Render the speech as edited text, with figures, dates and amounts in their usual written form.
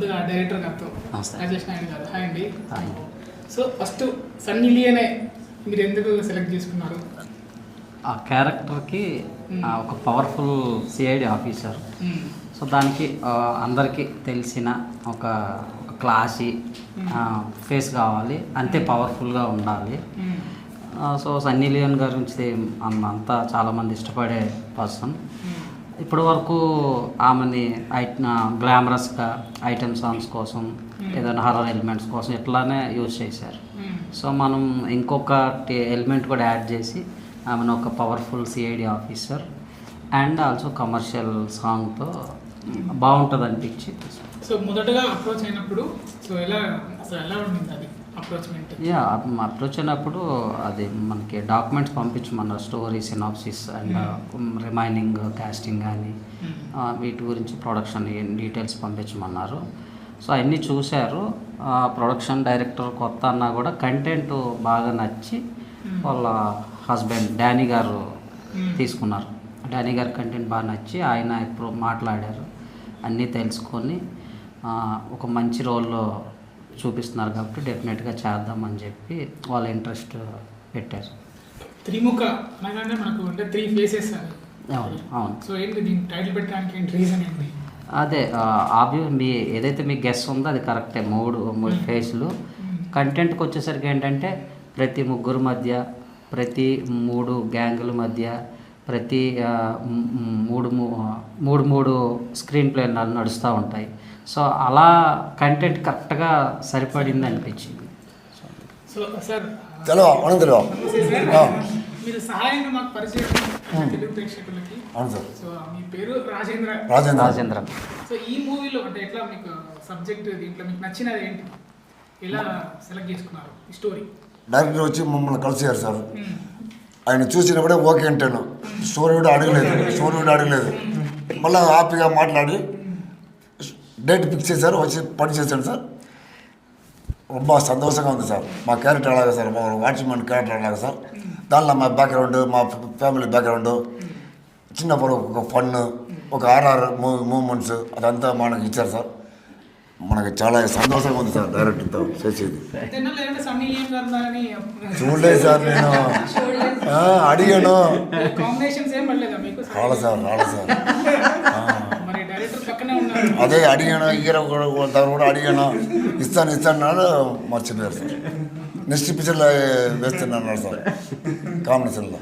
ముందుగా డైరెక్టర్ గారితో రాజేష్ నాయుడు గారు హాయ్ అండి. సో ఫస్ట్ సన్నీ లియోనే మీరు ఎందుకు సెలెక్ట్ చేసుకున్నారు? ఆ క్యారెక్టర్కి ఒక పవర్ఫుల్ సిఐడి ఆఫీసర్. సో దానికి అందరికీ తెలిసిన ఒక క్లాసీ ఫేస్ కావాలి, అంతే పవర్ఫుల్గా ఉండాలి. సో సన్నీ లియోన్ గారి గురించి అంతా చాలామంది ఇష్టపడే పర్సన్. ఇప్పటి వరకు ఆమెని గ్లామరస్గా ఐటమ్ సాంగ్స్ కోసం ఏదైనా హర్రర్ ఎలిమెంట్స్ కోసం ఇట్లానే యూజ్ చేశారు. సో మనం ఇంకొక ఎలిమెంట్ కూడా యాడ్ చేసి ఆమెను ఒక powerful CID officer and also commercial సాంగ్తో బాగుంటుంది అనిపించి. సో మొదటగా అప్రోచ్ అయినప్పుడు సో ఎలా ఉండింది అది అప్రోచ్మెంట్? అప్రోచ్ అయినప్పుడు అది మనకి డాక్యుమెంట్స్ పంపించమన్నారు, story synopsis and remaining casting కానీ వీటి గురించి ప్రొడక్షన్ డీటెయిల్స్ పంపించమన్నారు. సో అవన్నీ చూశారు. ప్రొడక్షన్ డైరెక్టర్ కొత్త అన్నా కూడా కంటెంట్ బాగా నచ్చి వాళ్ళ హస్బెండ్ డానీ గారు తీసుకున్నారు. డానీ గారి కంటెంట్ బాగా నచ్చి ఆయన ఇప్పుడు మాట్లాడారు, అన్నీ తెలుసుకొని ఒక మంచి రోల్లో చూపిస్తున్నారు కాబట్టి డెఫినెట్గా చేద్దామని చెప్పి వాళ్ళ ఇంట్రెస్ట్ పెట్టారు. త్రిముఖ అనగానే మనకు అంటే 3 ఫేసెస్ అని. అవును. సో ఏంటి దీనికి టైటిల్ పెట్టడానికి ఏంటి రీజన్ ఏంటి? అదే మీ ఏదైతే మీ గెస్ ఉందో అది కరెక్టే. మూడు ఫేస్లు. కంటెంట్కి వచ్చేసరికి ఏంటంటే ప్రతి ముగ్గురు మధ్య, ప్రతి 3 గ్యాంగుల మధ్య, ప్రతి మూడు స్క్రీన్ ప్లే నడుస్తూ ఉంటాయి. సో అలా కంటెంట్ కరెక్ట్గా సరిపడింది అనిపించింది. సో సార్ మీరు సహాయంగా మాకు పరిచయం తెలుగు ప్రేక్షకులకి. అవును సార్. సో మీ పేరు రాజేంద్ర. సో ఈ మూవీలో అంటే ఎట్లా మీకు సబ్జెక్ట్ దీంట్లో మీకు నచ్చినది ఏంటి, ఎలా సెలెక్ట్ చేసుకున్నారు ఈ స్టోరీ? డైరెక్టర్ వచ్చి మమ్మల్ని కలిసారు సార్. ఆయన చూసినప్పుడే ఓకే అంటాను. స్టోరీ కూడా అడగలేదు. మళ్ళీ హ్యాపీగా మాట్లాడి డేట్ ఫిక్స్ చేశారు, వచ్చి పని చేశాడు సార్. ரொம்ப సంతోషంగా ఉంది సార్. మా క్యారెక్టర్ అలాగే సార్, మా వాచ్మెన్ క్యారెక్టర్ అలాగే సార్. దానిలో మా బ్యాక్గ్రౌండ్, మా ఫ్యామిలీ బ్యాక్గ్రౌండ్, చిన్నప్పుడు ఒక ఫన్, ఒక ఆర్ఆర్ మూమెంట్స్ అదంతా మనకి ఇచ్చారు సార్. మనకి చాలా సంతోషంగా ఉంది సార్ డైరెక్టర్తో చేసేది. చూడలేదు సార్, నేను అడిగాను. రాలే సార్. అదే అడిగాను, హీరో కూడా అడిగాను, ఇస్తాను మర్చిపోయారు సార్. నెక్స్ట్ పిక్చర్లో వేస్తున్నాను సార్ కాంబినేషన్లో.